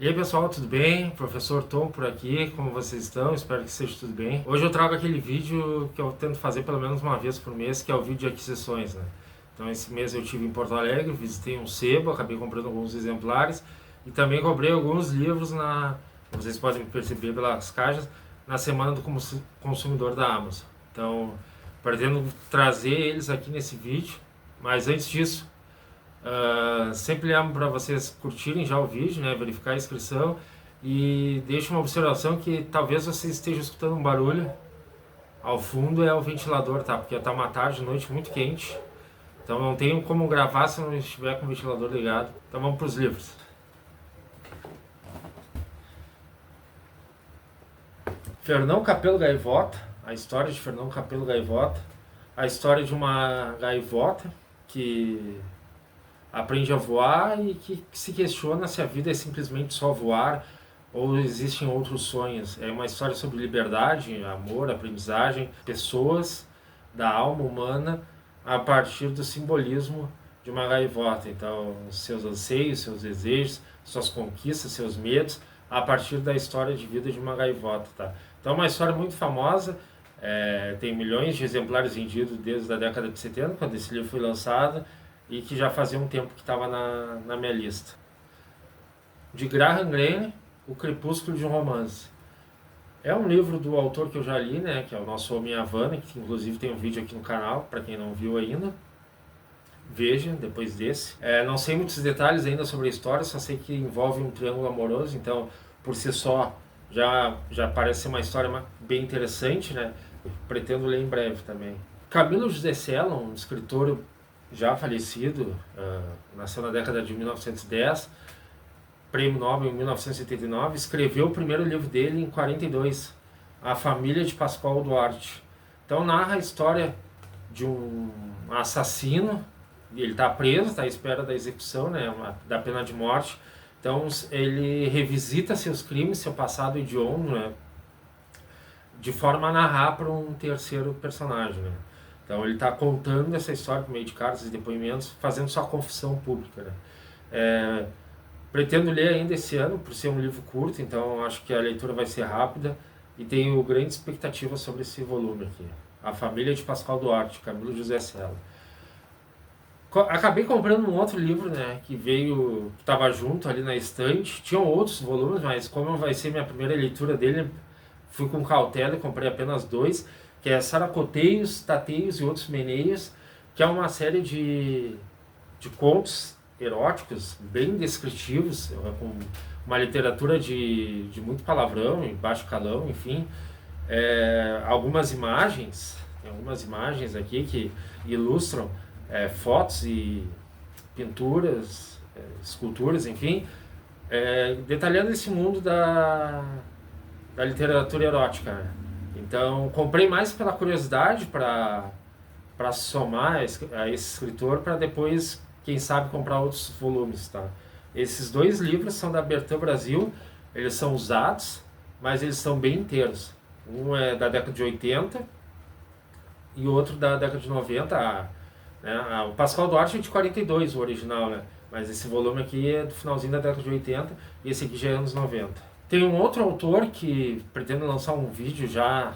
E aí pessoal, tudo bem? Professor Tom por aqui, como vocês estão? Espero que seja tudo bem. Hoje eu trago aquele vídeo que eu tento fazer pelo menos uma vez por mês, que é o vídeo de aquisições, né? Então esse mês eu estive em Porto Alegre, visitei um sebo, acabei comprando alguns exemplares e também comprei alguns livros vocês podem perceber pelas caixas, na Semana do Consumidor da Amazon. Então, pretendo trazer eles aqui nesse vídeo, mas antes disso, sempre lembro para vocês curtirem já o vídeo, né, verificar a inscrição e deixo uma observação que talvez você esteja escutando um barulho ao fundo, é o ventilador, tá? Porque tá uma tarde, noite muito quente, então não tenho como gravar se não estiver com o ventilador ligado. Então vamos para os livros. Fernão Capelo Gaivota, a história de Fernão Capelo Gaivota, a história de uma gaivota que aprende a voar e que se questiona se a vida é simplesmente só voar ou existem outros sonhos. É uma história sobre liberdade, amor, aprendizagem, pessoas, da alma humana a partir do simbolismo de uma gaivota. Então, seus anseios, seus desejos, suas conquistas, seus medos, a partir da história de vida de uma gaivota, tá? Então, é uma história muito famosa, tem milhões de exemplares vendidos desde a década de 70, quando esse livro foi lançado, e que já fazia um tempo que estava na minha lista. De Graham Greene, O Crepúsculo de um Romance. É um livro do autor que eu já li, né, que é o nosso Homem Havana, que inclusive tem um vídeo aqui no canal, para quem não viu ainda. Veja, depois desse. Não sei muitos detalhes ainda sobre a história, só sei que envolve um triângulo amoroso, então, por si só, já parece ser uma história bem interessante, né? Pretendo ler em breve também. Camilo José Cela, um escritor já falecido, nasceu na década de 1910, prêmio Nobel em 1979, escreveu o primeiro livro dele em 42, A Família de Pascoal Duarte. Então narra a história de um assassino, ele está preso, está à espera da execução, né, da pena de morte. Então ele revisita seus crimes, seu passado hediondo, né, de forma a narrar para um terceiro personagem, né. Então ele está contando essa história por meio de cartas e depoimentos, fazendo sua confissão pública, né. Pretendo ler ainda esse ano, por ser um livro curto, então acho que a leitura vai ser rápida e tenho grande expectativa sobre esse volume aqui. A Família de Pascoal Duarte, Camilo José Cela. Acabei comprando um outro livro, né, que estava junto ali na estante. Tinham outros volumes, mas como vai ser minha primeira leitura dele, fui com cautela e comprei apenas dois, que é Saracoteios, Tateios e Outros Meneios, que é uma série de contos eróticos, bem descritivos, com uma literatura de muito palavrão e baixo calão, enfim. Algumas imagens aqui que ilustram fotos e pinturas, esculturas, enfim, detalhando esse mundo da literatura erótica, né? Então, comprei mais pela curiosidade, para somar a esse escritor, para depois, quem sabe, comprar outros volumes, tá? Esses dois livros são da Bertrand Brasil, eles são usados, mas eles são bem inteiros. Um é da década de 80 e o outro da década de 90, né? O Pascoal Duarte é de 42, o original, né? Mas esse volume aqui é do finalzinho da década de 80 e esse aqui já é anos 90. Tem um outro autor que pretende lançar um vídeo já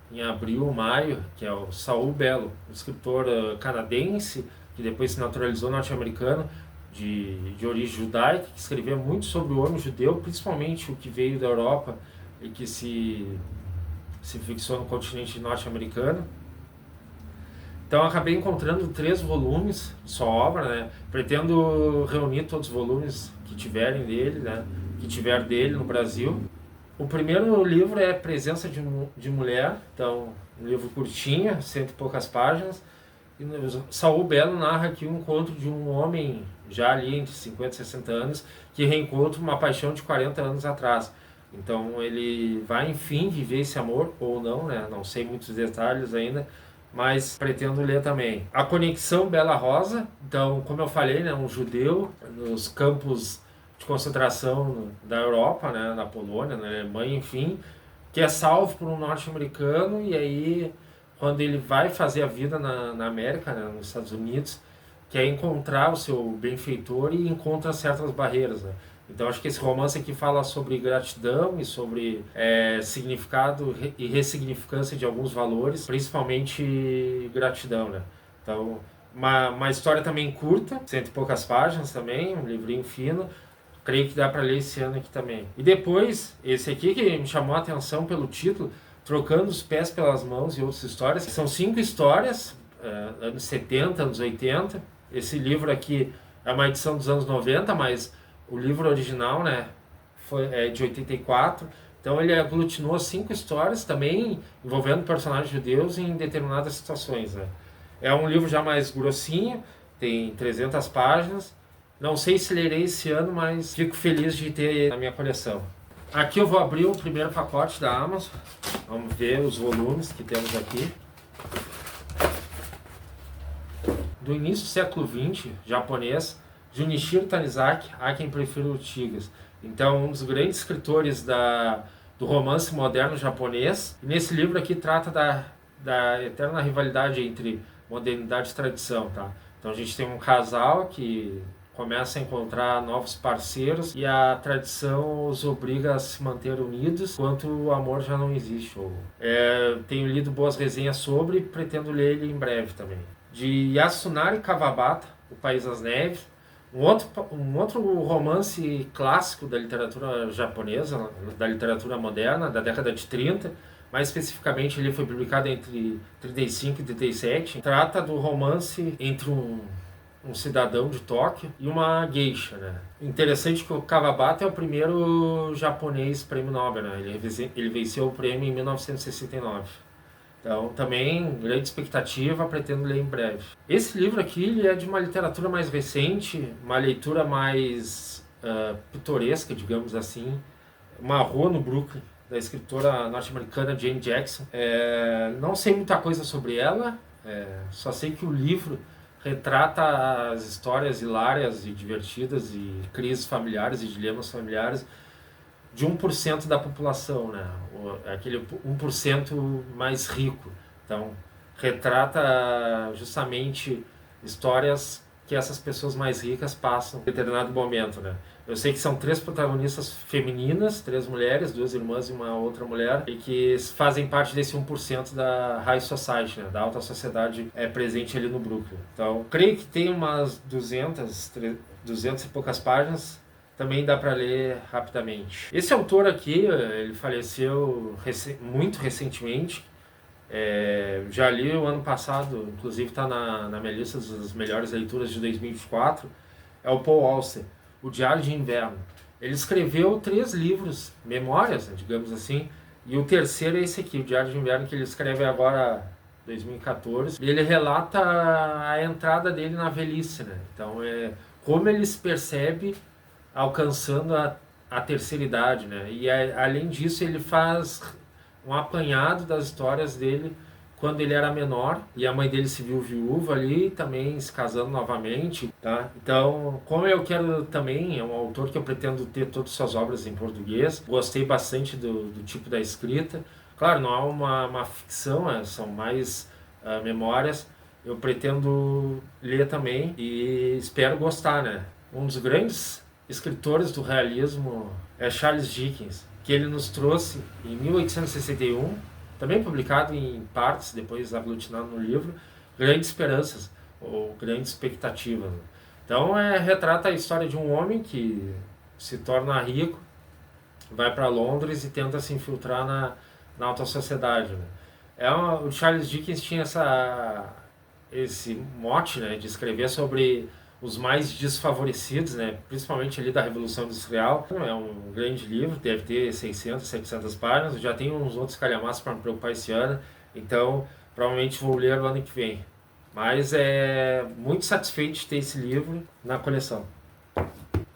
em abril, maio, que é o Saul Bellow, um escritor canadense, que depois se naturalizou norte-americano, de origem judaica, que escrevia muito sobre o homem judeu, principalmente o que veio da Europa e que se fixou no continente norte-americano. Então acabei encontrando 3 volumes de sua obra, né? Pretendo reunir todos os volumes que tiverem dele, né? Que tiver dele no Brasil. O primeiro livro é Presença de Mulher, então um livro curtinho, 100 e poucas páginas. E Saul Bellow narra aqui o encontro de um homem já ali entre 50 e 60 anos que reencontra uma paixão de 40 anos atrás. Então ele vai enfim viver esse amor, ou não, né? Não sei muitos detalhes ainda, mas pretendo ler também. A Conexão Bela Rosa, então, como eu falei, né, um judeu nos campos de concentração da Europa, né, na Polônia, na Alemanha, enfim, que é salvo por um norte-americano, e aí, quando ele vai fazer a vida na América, né, nos Estados Unidos, quer encontrar o seu benfeitor e encontra certas barreiras, né? Então acho que esse romance aqui fala sobre gratidão e sobre significado e ressignificância de alguns valores, principalmente gratidão, né? Então, uma história também curta, cento e poucas páginas também, um livrinho fino. Creio que dá para ler esse ano aqui também. E depois, esse aqui que me chamou a atenção pelo título, Trocando os Pés pelas Mãos e Outras Histórias. São 5 histórias, anos 70, anos 80. Esse livro aqui é uma edição dos anos 90, mas o livro original, né, é de 84. Então ele aglutinou 5 histórias também envolvendo personagens judeus em determinadas situações, né. É um livro já mais grossinho, tem 300 páginas. Não sei se lerei esse ano, mas fico feliz de ter na minha coleção. Aqui eu vou abrir o primeiro pacote da Amazon. Vamos ver os volumes que temos aqui. Do início do século XX, japonês, Junichiro Tanizaki, há quem prefira o Tigres. Então, um dos grandes escritores do romance moderno japonês. E nesse livro aqui trata da eterna rivalidade entre modernidade e tradição, tá? Então a gente tem um casal que começa a encontrar novos parceiros e a tradição os obriga a se manter unidos enquanto o amor já não existe. Tenho lido boas resenhas sobre e pretendo ler ele em breve também. De Yasunari Kawabata, O País das Neves, um outro romance clássico da literatura japonesa, da literatura moderna, da década de 30, mais especificamente ele foi publicado entre 35 e 37, trata do romance entre um cidadão de Tóquio e uma geisha, né? Interessante que o Kawabata é o primeiro japonês prêmio Nobel, né? Ele venceu o prêmio em 1969. Então, também, grande expectativa, pretendo ler em breve. Esse livro aqui ele é de uma literatura mais recente, uma leitura mais pitoresca, digamos assim. Uma Rua no Brooklyn, da escritora norte-americana Jane Jackson. Não sei muita coisa sobre ela, só sei que o livro retrata as histórias hilárias e divertidas e crises familiares e dilemas familiares de 1% da população, né? Aquele 1% mais rico. Então, retrata justamente histórias que essas pessoas mais ricas passam em determinado momento, né? Eu sei que são 3 protagonistas femininas, 3 mulheres, 2 irmãs e uma outra mulher, e que fazem parte desse 1% da High Society, né? Da alta sociedade presente ali no Brooklyn. Então, creio que tem umas 200 e poucas páginas, também dá para ler rapidamente. Esse autor aqui, ele faleceu muito recentemente. Já li o ano passado, inclusive está na minha lista das melhores leituras de 2024, é o Paul Auster, O Diário de Inverno. Ele escreveu 3 livros, memórias, né, digamos assim, e o terceiro é esse aqui, O Diário de Inverno, que ele escreve agora, 2014, e ele relata a entrada dele na velhice, né? Então, como ele se percebe alcançando a terceira idade, né? E além disso ele faz um apanhado das histórias dele quando ele era menor e a mãe dele se viu viúva ali, também se casando novamente, tá? Então, como eu quero também, é um autor que eu pretendo ter todas as suas obras em português, gostei bastante do tipo da escrita. Claro, não há uma ficção, são mais memórias. Eu pretendo ler também e espero gostar, né? Um dos grandes escritores do realismo é Charles Dickens, que ele nos trouxe em 1861, também publicado em partes, depois aglutinado no livro, Grandes Esperanças, ou Grandes Expectativas. Então, retrata a história de um homem que se torna rico, vai para Londres e tenta se infiltrar na alta sociedade, né? O Charles Dickens tinha esse mote, né, de escrever sobre os mais desfavorecidos, né, principalmente ali da Revolução Industrial. É um grande livro, deve ter 600, 700 páginas. Eu já tenho uns outros calhamaços para me preocupar esse ano, então provavelmente vou ler no ano que vem. Mas muito satisfeito de ter esse livro na coleção.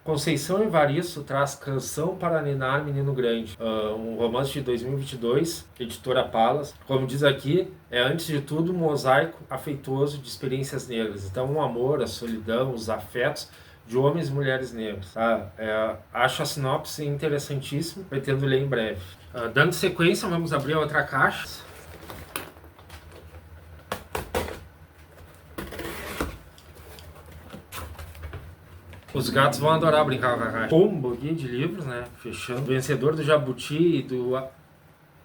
Conceição Evaristo traz Canção para Ninar Menino Grande, um romance de 2022, editora Palas. Como diz aqui, é antes de tudo um mosaico afetuoso de experiências negras. Então, o amor, a solidão, os afetos de homens e mulheres negros. Acho a sinopse interessantíssima, pretendo ler em breve. Dando sequência, vamos abrir a outra caixa. Os gatos vão adorar brincar com a caixa. Combo aqui de livros, né? Fechando. Vencedor do Jabuti e do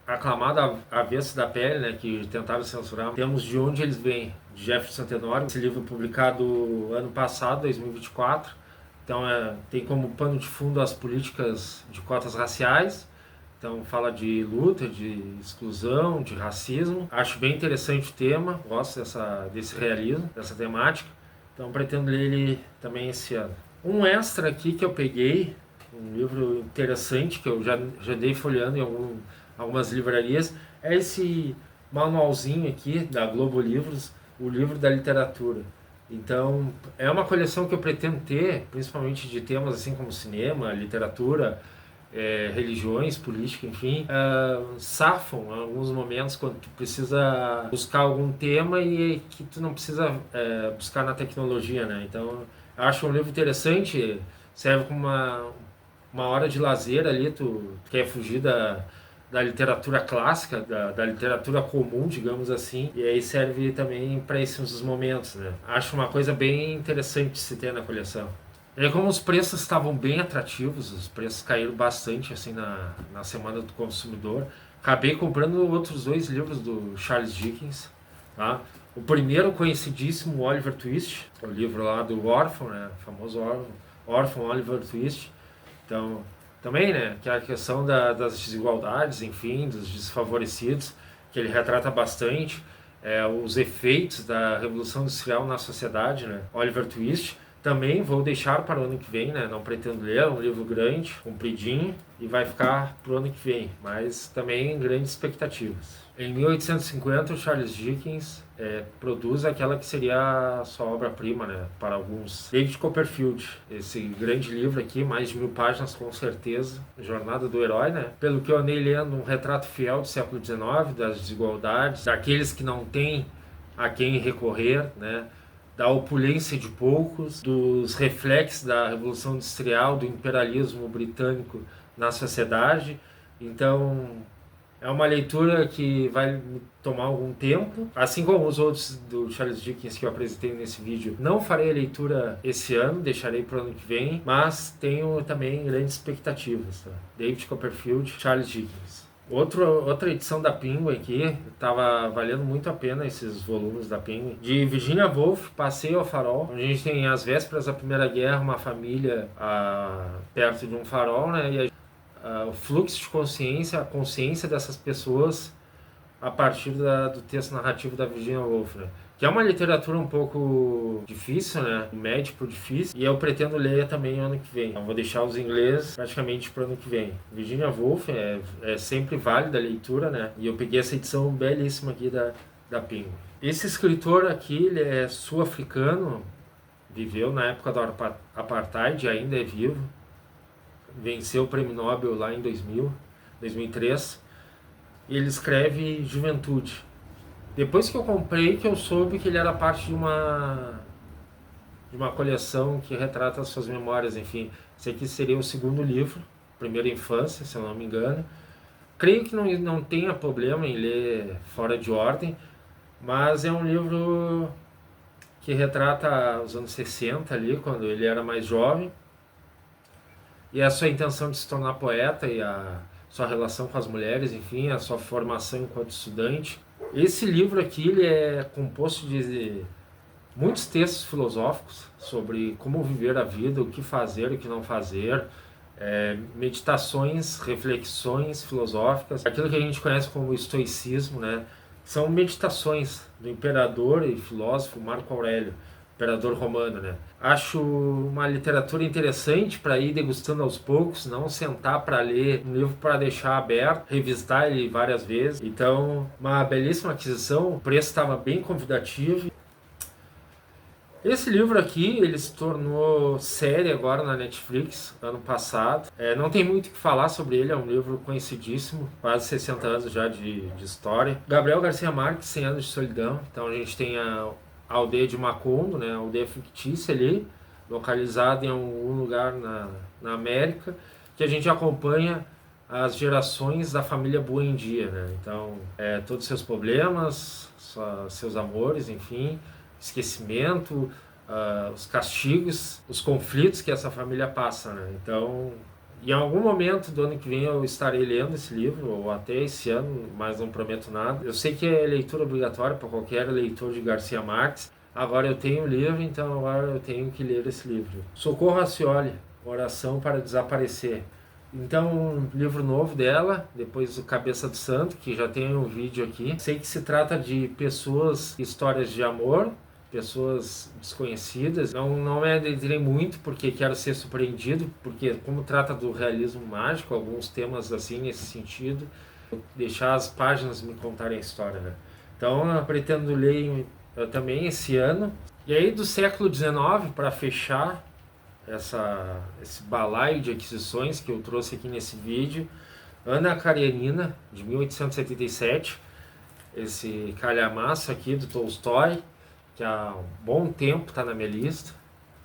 aclamado Avesso da Pele, né? Que tentaram censurar. Temos De Onde Eles Vêm, de Jefferson Tenório. Esse livro publicado ano passado, 2024. Então tem como pano de fundo as políticas de cotas raciais. Então fala de luta, de exclusão, de racismo. Acho bem interessante o tema, gosto desse realismo, dessa temática. Então pretendo ler ele também esse ano. Um extra aqui que eu peguei, um livro interessante que eu já dei folheando em algumas livrarias, é esse manualzinho aqui da Globo Livros, o livro da literatura. Então é uma coleção que eu pretendo ter, principalmente de temas assim como cinema, literatura, religiões, política, enfim, safam em alguns momentos quando tu precisa buscar algum tema e que tu não precisa buscar na tecnologia, né? Então, acho um livro interessante, serve como uma hora de lazer ali, tu quer fugir da literatura clássica, da literatura comum, digamos assim, e aí serve também para esses momentos, né? Acho uma coisa bem interessante de se ter na coleção. E como os preços estavam bem atrativos, os preços caíram bastante assim na Semana do Consumidor, acabei comprando outros 2 livros do Charles Dickens, tá? O primeiro, conhecidíssimo, Oliver Twist, o livro lá do órfão, né? O famoso órfão Oliver Twist. Então, também, né, que é a questão das desigualdades, enfim, dos desfavorecidos, que ele retrata bastante, os efeitos da Revolução Industrial na sociedade, né? Oliver Twist. Também vou deixar para o ano que vem, né? Não pretendo ler, é um livro grande, compridinho, e vai ficar para o ano que vem, mas também grandes expectativas. Em 1850, o Charles Dickens produz aquela que seria a sua obra-prima, né? Para alguns. David Copperfield, esse grande livro aqui, mais de 1000 páginas com certeza, Jornada do Herói, né? Pelo que eu andei lendo, um retrato fiel do século XIX, das desigualdades, daqueles que não têm a quem recorrer, né? Da opulência de poucos, dos reflexos da Revolução Industrial, do imperialismo britânico na sociedade. Então, é uma leitura que vai tomar algum tempo, assim como os outros do Charles Dickens que eu apresentei nesse vídeo. Não farei a leitura esse ano, deixarei para o ano que vem, mas tenho também grandes expectativas. Tá? David Copperfield, Charles Dickens. Outra edição da Penguin aqui, estava valendo muito a pena esses volumes da Penguin. De Virginia Woolf, Passeio ao Farol. A gente tem as vésperas da Primeira Guerra, uma família perto de um farol, né? E o fluxo de consciência, a consciência dessas pessoas a partir do texto narrativo da Virginia Woolf, né? Que é uma literatura um pouco difícil, né? Médico difícil. E eu pretendo ler também ano que vem. Então vou deixar os ingleses praticamente para o ano que vem. Virginia Woolf é sempre válida a leitura, né? E eu peguei essa edição belíssima aqui da Penguin. Esse escritor aqui, ele é sul-africano, viveu na época do Apartheid, ainda é vivo. Venceu o Prêmio Nobel lá em 2003. E ele escreve Juventude. Depois que eu comprei, que eu soube que ele era parte de uma coleção que retrata as suas memórias, enfim. Esse aqui seria o segundo livro, Primeira Infância, se eu não me engano. Creio que não tenha problema em ler fora de ordem, mas é um livro que retrata os anos 60 ali, quando ele era mais jovem, e a sua intenção de se tornar poeta e a sua relação com as mulheres, enfim, a sua formação enquanto estudante. Esse livro aqui ele é composto de muitos textos filosóficos sobre como viver a vida, o que fazer, o que não fazer, meditações, reflexões filosóficas, aquilo que a gente conhece como estoicismo, né? São meditações do imperador e filósofo Marco Aurélio, imperador romano, né? Acho uma literatura interessante para ir degustando aos poucos, não sentar para ler um livro para deixar aberto, revisitar ele várias vezes. Então, uma belíssima aquisição, o preço estava bem convidativo. Esse livro aqui, ele se tornou série agora na Netflix, ano passado. Não tem muito o que falar sobre ele, é um livro conhecidíssimo, quase 60 anos já de história. Gabriel Garcia Marques, 100 anos de solidão. Então a gente tem a aldeia de Macondo, né, a aldeia fictícia ali, localizada em algum lugar na América, que a gente acompanha as gerações da família Buendia, né? Então, todos os seus problemas, seus amores, enfim, esquecimento, os castigos, os conflitos que essa família passa, né? Então, em algum momento do ano que vem eu estarei lendo esse livro, ou até esse ano, mas não prometo nada. Eu sei que é leitura obrigatória para qualquer leitor de Garcia Marques. Agora eu tenho o livro, então agora eu tenho que ler esse livro. Socorro Racioli, Oração para Desaparecer. Então, um livro novo dela, depois o Cabeça do Santo, que já tem um vídeo aqui. Sei que se trata de pessoas, histórias de amor, pessoas desconhecidas. Não me adentrei muito porque quero ser surpreendido, porque como trata do realismo mágico, alguns temas assim nesse sentido, deixar as páginas me contarem a história, né? Então eu pretendo ler também esse ano. E aí do século XIX, para fechar esse balaio de aquisições que eu trouxe aqui nesse vídeo, Ana Karenina, de 1877, esse calhamaço aqui do Tolstói, que há um bom tempo está na minha lista,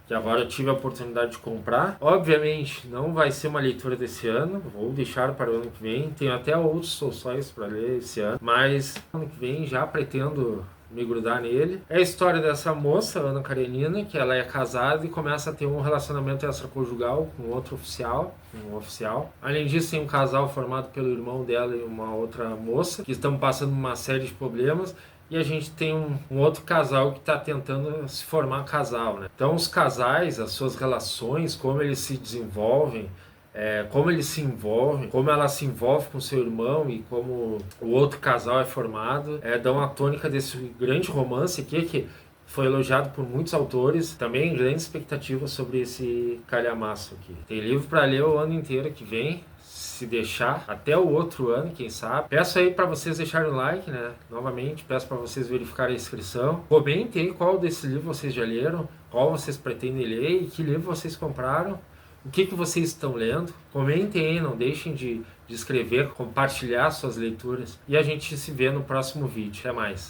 que agora eu tive a oportunidade de comprar. Obviamente não vai ser uma leitura desse ano, vou deixar para o ano que vem. Tenho até outros Tolstóis para ler esse ano, mas ano que vem já pretendo me grudar nele. É a história dessa moça, Ana Karenina, que ela é casada e começa a ter um relacionamento extraconjugal com outro oficial, um oficial. Além disso, tem um casal formado pelo irmão dela e uma outra moça, que estão passando uma série de problemas. E a gente tem um outro casal que está tentando se formar casal, né? Então os casais, as suas relações, como eles se desenvolvem, como eles se envolvem, como ela se envolve com seu irmão e como o outro casal é formado, dão a tônica desse grande romance aqui, que foi elogiado por muitos autores, também grande expectativa sobre esse calhamaço aqui. Tem livro para ler o ano inteiro que vem, se deixar, até o outro ano, quem sabe. Peço aí para vocês deixarem o like, né? Novamente, peço para vocês verificarem a inscrição. Comentem aí qual desse livro vocês já leram, qual vocês pretendem ler e que livro vocês compraram. O que vocês estão lendo? Comentem aí, não deixem de escrever, compartilhar suas leituras. E a gente se vê no próximo vídeo. Até mais.